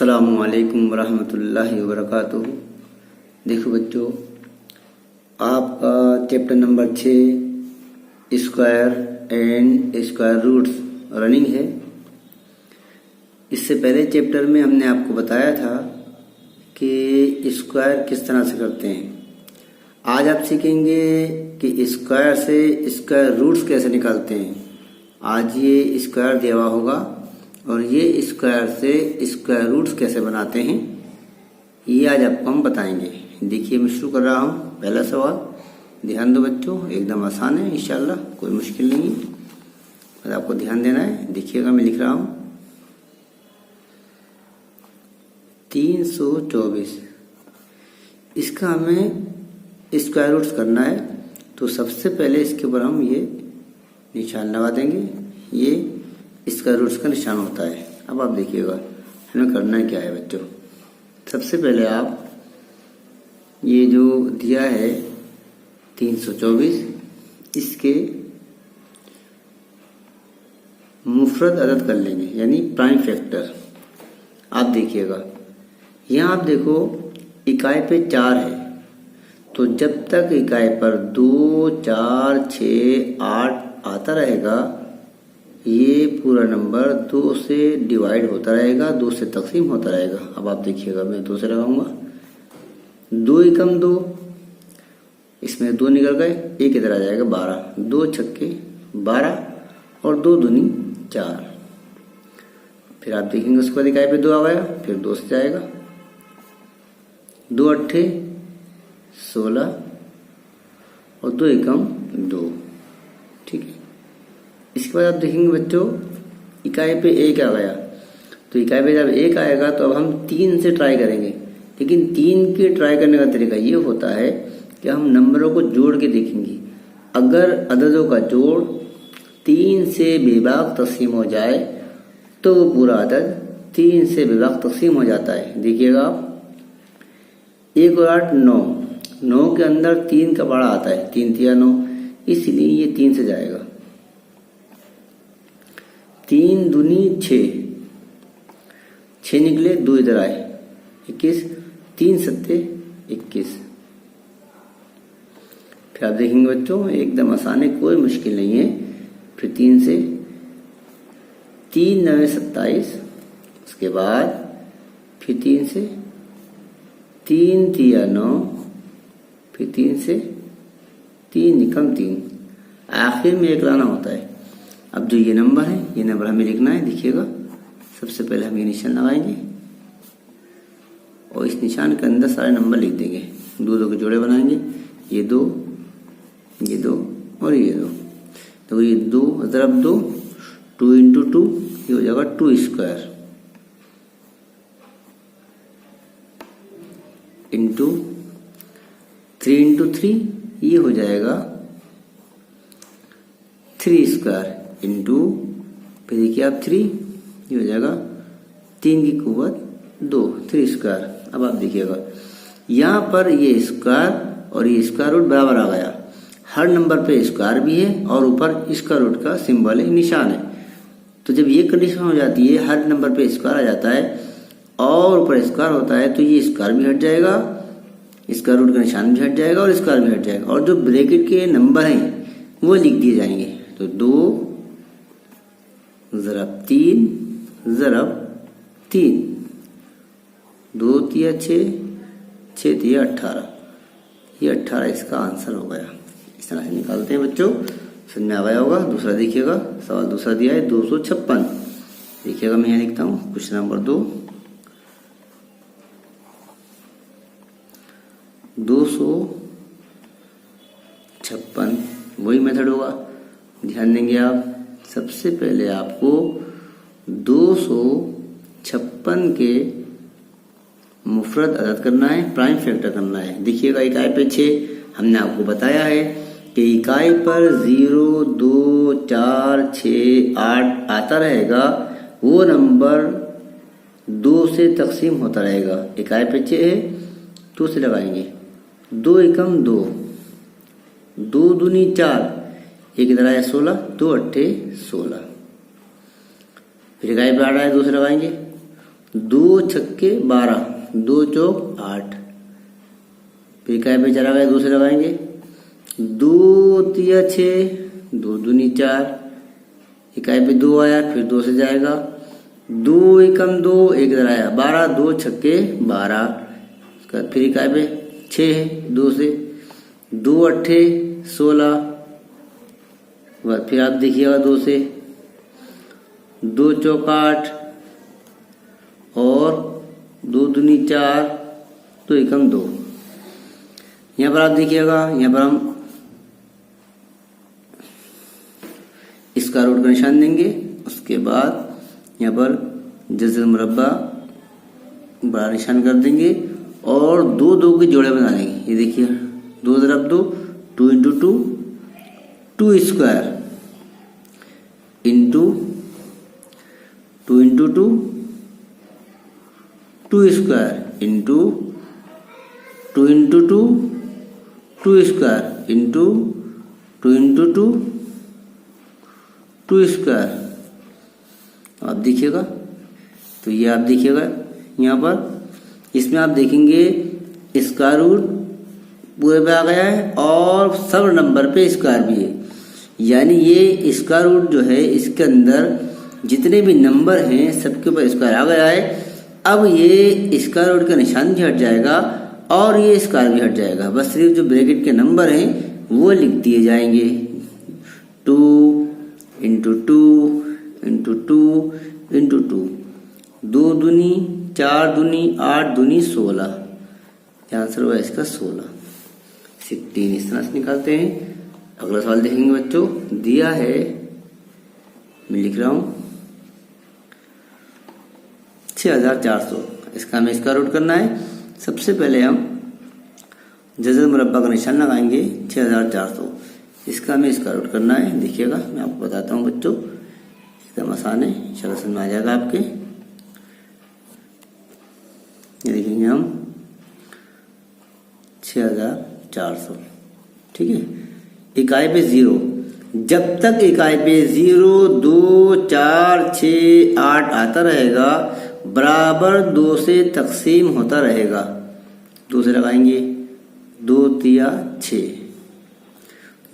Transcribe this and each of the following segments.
अस्सलामुअलैकुम वरहमतुल्लाहि वबरकातुहू। देखो बच्चों, आपका chapter number 6 square and square roots running है। इससे पहले चैप्टर में हमने आपको बताया था कि स्क्वायर किस तरह से करते हैं। आज आप सीखेंगे कि स्क्वायर से स्क्वायर रूट्स कैसे निकालते हैं। आज ये स्क्वायर दिया हुआ होगा और ये स्क्वायर से स्क्वायर रूट्स कैसे बनाते हैं, ये आज आपको हम बताएंगे। देखिए, मैं शुरू कर रहा हूँ। पहला सवाल ध्यान दो बच्चों, एकदम आसान है, इंशाल्लाह कोई मुश्किल नहीं है, बस आपको ध्यान देना है। देखिएगा, मैं लिख रहा हूँ 324। इसका हमें स्क्वायर रूट्स करना है, तो सबसे पहले इसके ऊपर हम ये निशान लगा देंगे। ये स्क्वायर रूट्स का निशान होता है। अब आप देखिएगा हमें करना क्या है बच्चों। सबसे पहले आप ये जो दिया है 324, इसके मुफरद अदद कर लेंगे, यानी प्राइम फैक्टर। आप देखिएगा, यहाँ आप देखो इकाई पे 4 है, तो जब तक इकाई पर 2, 4, 6, 8 आता रहेगा, ये पूरा नंबर 2 से डिवाइड होता रहेगा, 2 से तकसीम होता रहेगा। अब आप देखिएगा, मैं 2 से लगाऊंगा, 2 एकम 2, इसमें 2 निकल गए, एक इधर आ जाएगा 12, 2 छक्के 12 और 2 दूनी 4। फिर आप देखेंगे उसके बाद इकाई पे 2 आ गया, फिर 2 से जाएगा, 2 अट्ठे 16 और 2 एकम 2। ठीक है। इसके बाद आप देखेंगे बच्चों इकाई पे 1 आ गया, तो इकाई पे जब 1 आएगा तो अब हम 3 से ट्राई करेंगे। लेकिन 3 के ट्राई करने का तरीका ये होता है कि हम नंबरों को जोड़ के देखेंगे। अगर अददों का जोड़ 3 से बेबाक तकसीम हो जाए तो वो पूरा अदद 3 से बेबाक तकसीम हो जाता है। देखिएगा आप, 1 और 8 9, 9 के अंदर 3 का बड़ा आता है, 3 तिया 9, इसलिए ये 3 से जाएगा। 3 दूनी 6, 6 निकले, 2 इधर आए, 21, 3 सत्ते 21। फिर आप देखेंगे बच्चों एकदम आसान है, कोई मुश्किल नहीं है। फिर 3 से 3 9 27, उसके बाद फिर 3 से 3 तिया 9, फिर 3 से 3 निकम 3, आखिर में 1 लाना होता है। अब जो ये नंबर है, ये नंबर हमें लिखना है। देखिएगा, सबसे पहले हम ये निशान लगाएंगे और इस निशान के अंदर सारे नंबर लिख देंगे। 2 2 के जोड़े बनाएंगे, ये 2, ये 2 और ये 2। तो ये 2 ज़रब 2, 2 इंटू 2, ये हो जाएगा 2 स्क्वायर इंटू 3 इंटू 3, ये हो जाएगा 3 स्क्वायर इंटू, फिर देखिए आप 3, ये हो जाएगा 3 की कुव्वत 2, 3 स्क्वायर। अब आप देखिएगा यहाँ पर ये स्क्वायर और ये स्क्वायर रूट बराबर आ गया। हर नंबर पे स्क्वायर भी है और ऊपर स्क्वायर रूट का सिंबल है, निशान है। तो जब ये कंडीशन हो जाती है, हर नंबर पे स्क्वायर आ जाता है और ऊपर स्क्वायर होता है, तो ये स्क्वायर भी हट जाएगा, स्क्वायर रूट का निशान भी हट जाएगा और स्क्वायर भी हट जाएगा, और जो ब्रैकेट के नंबर हैं वो लिख दिए जाएंगे। तो 2 ज़रब 3 ज़रब 3, 2 तिया 6, 6 तिया 18, ये 18 इसका आंसर हो गया। इस तरह से निकालते हैं बच्चों, समझ में आ गया होगा। दूसरा देखिएगा, सवाल दूसरा दिया है 256। देखिएगा, मैं यहाँ लिखता हूँ क्वेश्चन नंबर 2, 256 वही मेथड होगा। ध्यान देंगे आप, सबसे पहले आपको 256 के मुफरद अदद करना है, प्राइम फैक्टर करना है। देखिएगा इकाई पे 6, हमने आपको बताया है कि इकाई पर 0, 2, 4, 6, 8 आता रहेगा, वो नंबर 2 से तकसीम होता रहेगा। इकाई पे 6 है, 2 से लगाएंगे, 2 एकम 2, 2 दूनी 4, एक इधर आया 16, 2 अट्ठे 16। फिर इकाई पे 8 आया, 2 से लगाएंगे, 2 छक्के 12, 2 चौक 8। फिर इकाई पे चला गया, 2 से लगाएंगे, 2 तिया 6, 2 दूनी 4, इकाई पे 2 आया, फिर 2 से जाएगा, 2 एकम 2, 1 इधर आया, 12, 2 छक्के 12। उसके बाद फिर इकाई पे 6 है, 2 से, 2 अट्ठे 16, फिर आप देखिएगा 2 से, 2 चौक 8 और 2 दूनी 4, 2 एकम 2। यहाँ पर आप देखिएगा, यहाँ पर हम स्क्वायर रूट का निशान देंगे। उसके बाद यहाँ पर जज़र मुरब्बा बड़ा निशान कर देंगे और 2 2 के जोड़े बना देंगे। ये देखिए 2 ज़रब 2, 2 into 2, 2 square into 2 into 2, 2 square into 2 into 2, 2 square into 2 into 2, 2 square. आप देखिएगा, तो ये आप देखिएगा यहाँ पर, इसमें आप देखेंगे स्क्वायर रूट पूरे पे आ गया है और सब नंबर पे स्क्वायर भी है, यानी ये स्क्वायर रूट जो है इसके अंदर जितने भी नंबर हैं सबके ऊपर स्क्वायर आ गया है। अब ये स्क्वायर रूट का निशान भी हट जाएगा और ये स्क्वायर भी हट जाएगा, बस सिर्फ जो ब्रैकेट के नंबर हैं वो लिख दिए जाएंगे। 2 इंटू 2 इंटू 2 इंटू 2, 2 दूनी 4 दूनी 8 दूनी 16, आंसर हुआ इसका 16। 16 इस तरह से निकालते हैं। अगला सवाल देखेंगे बच्चों, दिया है, मैं लिख रहा हूं 6400, इसका हमें स्क्वायर रूट करना है। सबसे पहले हम जज़र मुरब्बा का निशान लगाएंगे 6400, इसका हमें स्क्वायर रूट करना है। देखिएगा मैं आपको बताता हूँ बच्चों, एकदम आसान है, इंशाल्लाह समझ में आ जाएगा आपके। ये देखेंगे हम 6400, ठीक है। इकाई पे 0, जब तक इकाई पे 0 2 4 6 8 आता रहेगा बराबर 2 से तकसीम होता रहेगा। 2 से लगाएंगे, 2 तिया 6,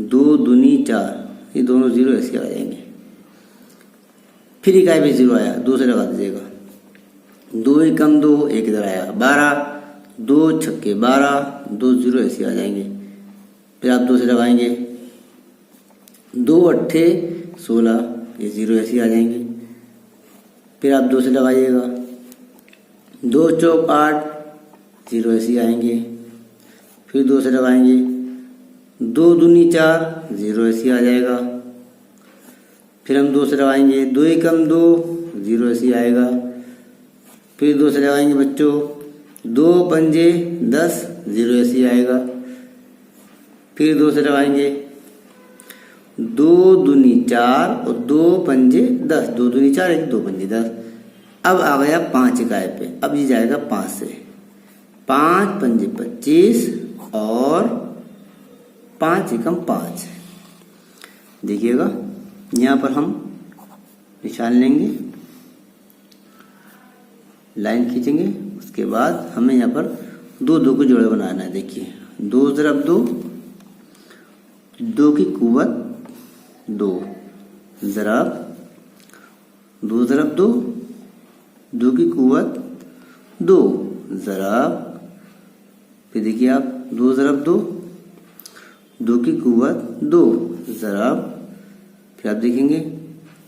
2 दूनी 4, ये दोनों 0 ऐसे आ जाएंगे। फिर इकाई पे 0 आया, 2 से लगा दीजिएगा, 2 एकम 2, 1 इधर आया, 12, 2 छक्के 12, 2 0 ऐसे आ जाएंगे। फिर आप 2 से लगाएंगे, 2 अट्ठे 16, ये 0 ऐसे आ जाएंगे। फिर आप 2 से लगाइएगा, 2 चौक 8, 0 ऐसे आएंगे। फिर 2 से लगाएंगे, 2 दूनी 4, 0 ऐसे आ जाएगा। फिर हम 2 से लगाएंगे, 2 एकम 2, 0 ऐसे आएगा। फिर 2 से लगाएंगे बच्चों, 2 पंजे 10, 0 ऐसे आएगा। फिर 2 से लगाएंगे, 2 दूनी 4 और 2 पंजे 10, 2 दूनी 4, 1 2 पंजे 10। अब आ गया 5 इकाई पे, अब ये जाएगा 5 से, 5 पंजे 25 और 5 एकम 5। देखिएगा यहाँ पर हम निशान लेंगे, लाइन खींचेंगे, उसके बाद हमें यहाँ पर 2 2 को जोड़े बनाना है। देखिए 2 ज़रब 2, 2 की कुव्वत 2 ज़रब 2 ज़रब 2, 2 की कुव्वत 2 ज़रब, फिर देखिए आप 2 ज़रब 2, 2 की कुव्वत 2 ज़रब, फिर आप देखेंगे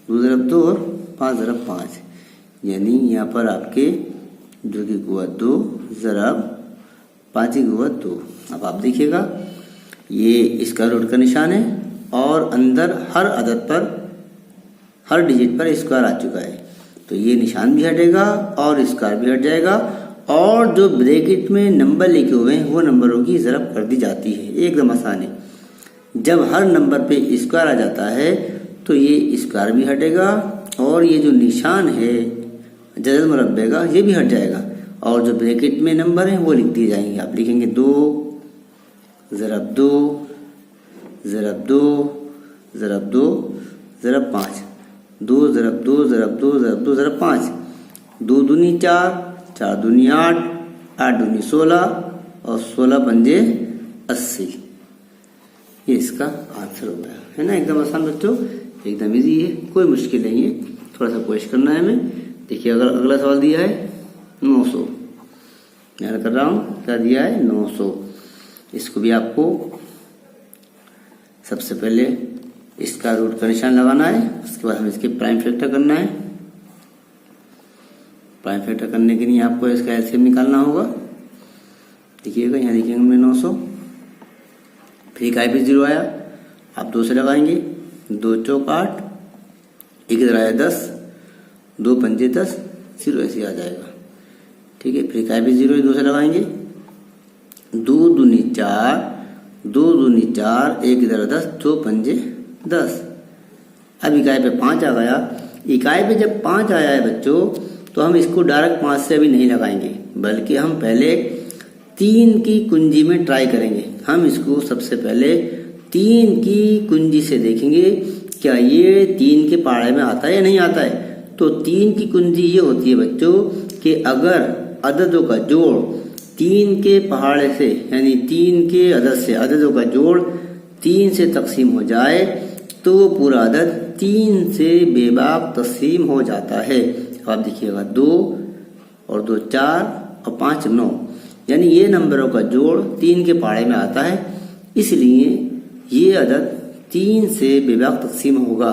2 ज़रब 2 और 5 ज़रब 5, यानी यहाँ पर आपके 2 की कुव्वत 2 ज़रब 5 की कुव्वत 2। अब आप देखिएगा ये स्क्वायर रूट का निशान है और अंदर हर अदद पर, हर डिजिट पर स्क्वायर आ चुका है, तो ये निशान भी हटेगा और स्क्वायर भी हट जाएगा और जो ब्रैकेट में नंबर लिखे हुए हैं वो नंबरों की ज़रब कर दी जाती है। एकदम आसान है। जब हर नंबर पे स्क्वायर आ जाता है तो ये स्क्वायर भी हटेगा और ये जो निशान है जज़र मुरब्बे का ये भी हट जाएगा और जो ब्रैकेट में नंबर हैं वो लिख दिए जाएंगे। आप लिखेंगे 2 ज़रब 2 ज़रब 2 ज़रब 2 ज़रब 5, 2 ज़रब 2 ज़रब 2 ज़रब 2 ज़रब 5। 2 दूनी 4, 4 दूनी 8, 8 दूनी 16 और 16 पंजे 80। ये इसका आंसर हो गया, है ना। एकदम आसान बच्चों, एकदम इजी है, कोई मुश्किल नहीं है। थोड़ा सा कोशिश करना है हमें। देखिए अगर अगला सवाल दिया है 900, मैं कर रहा हूँ, क्या दिया है 900। इसको भी आपको सबसे पहले इसका रूट का निशान लगाना है, उसके बाद हमें इसके प्राइम फैक्टर करना है। प्राइम फैक्टर करने के लिए आपको इसका एलसीएम निकालना होगा। देखिएगा यहाँ देखिएगा हमने 900, फिर इकाई पे 0 आया, आप 2 से लगाएंगे, 2 चौक 8, एक इधर आया 10, 2 पंजे 10, 0 ऐसे आ जाएगा। ठीक है, फिर इकाई पे 0 2 से लगाएंगे, 2 दूनी 4, 2 दूनी 4, एक इधर 10, 2 पंजे 10। अब इकाई पे 5 आ गया। इकाई पे जब 5 आया है बच्चों, तो हम इसको डायरेक्ट 5 से अभी नहीं लगाएंगे, बल्कि हम पहले 3 की कुंजी में ट्राई करेंगे। हम इसको सबसे पहले 3 की कुंजी से देखेंगे क्या ये 3 के पहाड़े में आता है या नहीं आता है। तो 3 की कुंजी ये होती है बच्चों कि अगर अददों का जोड़ 3 के पहाड़े से, यानी 3 के अदद से अददों का जोड़ 3 से तकसीम हो जाए, तो वो पूरा अदद 3 से बेबाक तकसीम हो जाता है। अब आप देखिएगा 2 और 2 4 और 5 9, यानी ये नंबरों का जोड़ 3 के पहाड़े में आता है, इसलिए ये अदद 3 से बेबाक तकसीम होगा।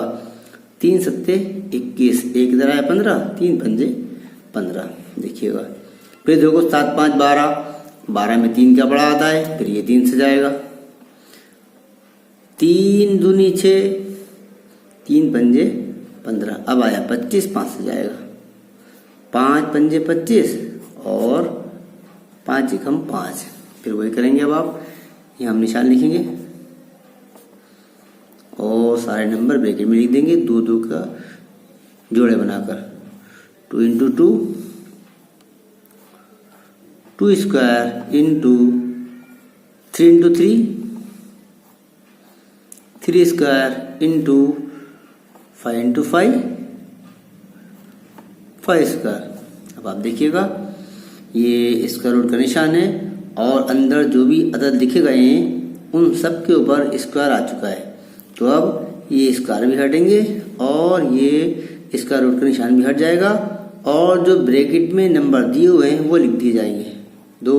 3 सत्ते 21, एक इधर आया 15, 3 पंजे 15। देखिएगा फिर देखो 7 5 12, 12 में 3 क्या बड़ा आता है, फिर ये 3 से जाएगा। 3 दूनी 6, 3 पंजे 15, अब आया 25, 5 से जाएगा। 5 पंजे 25 और 5 एकम 5, फिर वही करेंगे। अब आप यहाँ हम निशान लिखेंगे और सारे नंबर ब्रैकेट में लिख देंगे, 2 2 का जोड़े बनाकर। 2 into 2, 2 square into 3 into 3, 3 square into 5 into 5, 5 square. अब आप देखिएगा ये इसका रूट का निशान है और अंदर जो भी अदद लिखे गए हैं उन सब के ऊपर स्क्वायर आ चुका है। तो अब ये स्क्वायर भी हटेंगे और ये इसका रूट का निशान भी हट जाएगा और जो ब्रैकेट में नंबर दिए हुए हैं वो लिख दिए जाएंगे। 2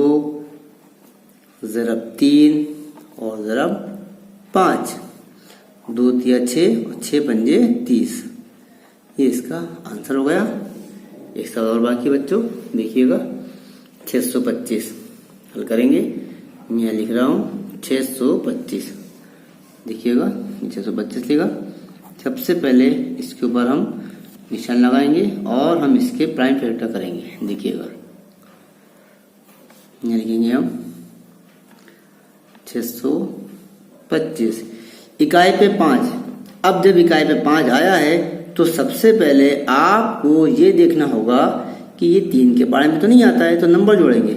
ज़रब 3 और ज़रब 5, 2 तिया 6 और 6 पंजे 30। ये इसका आंसर हो गया। एक सवाल और बाकी बच्चों, देखिएगा 625 हल करेंगे। मैं यहाँ लिख रहा हूँ 625, देखिएगा 625 लिखा। सबसे पहले इसके ऊपर हम निशान लगाएंगे और हम इसके प्राइम फैक्टर करेंगे। देखिएगा यहाँ लिखेंगे हम 625, इकाई पे 5। अब जब इकाई पे 5 आया है तो सबसे पहले आपको ये देखना होगा कि ये 3 के पहाड़े में तो नहीं आता है, तो नंबर जोड़ेंगे।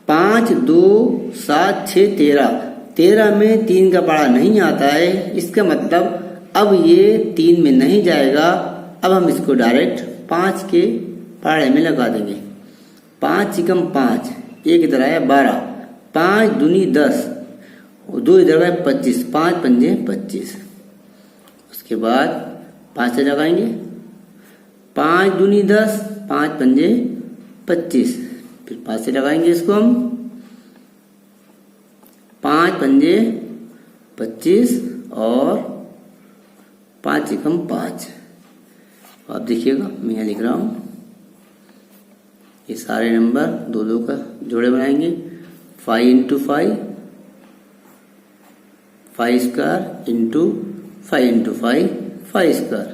5 2 7 6 13, 13 में 3 का पहाड़ा नहीं आता है, इसका मतलब अब ये 3 में नहीं जाएगा। अब हम इसको डायरेक्ट 5 के पहाड़े में लगा देंगे। 5 एकम 5, एक इधर आया 12, 5 दूनी 10 और 2 इधर आया 25, 5 पंजे 25। उसके बाद 5 से लगाएंगे, 5 दूनी 10, 5 पंजे 25, फिर 5 से लगाएंगे इसको हम, 5 पंजे 25 और 5 एकम 5। आप देखिएगा मैं यहाँ लिख रहा हूँ, ये सारे नंबर 2 2 का जोड़े बनाएंगे। 5 into 5, 5 square into 5 into 5, 5 square.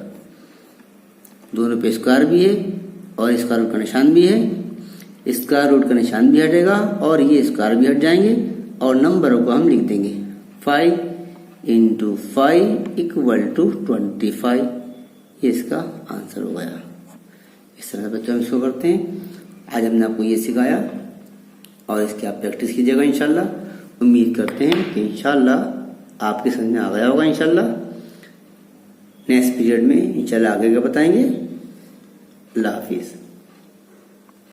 दोनों पे स्क्वायर भी है और स्क्वायर रूट का निशान भी है। स्क्वायर रूट का निशान भी हटेगा और ये स्क्वायर भी हट जाएंगे और नंबरों को हम लिख देंगे। 5 इंटू 5 इक्वल टू 25। ये इसका आंसर हो गया। इस तरह से बच्चों हम इसको करते हैं। आज हमने आपको ये सिखाया और इसकी आप प्रैक्टिस कीजिएगा इंशाल्लाह। उम्मीद करते हैं कि इंशाल्लाह आपके समझ में आ गया होगा। इंशाल्लाह नेक्स्ट पीरियड में इंशाल्लाह आगे का बताएंगे। अल्लाह हाफिज़।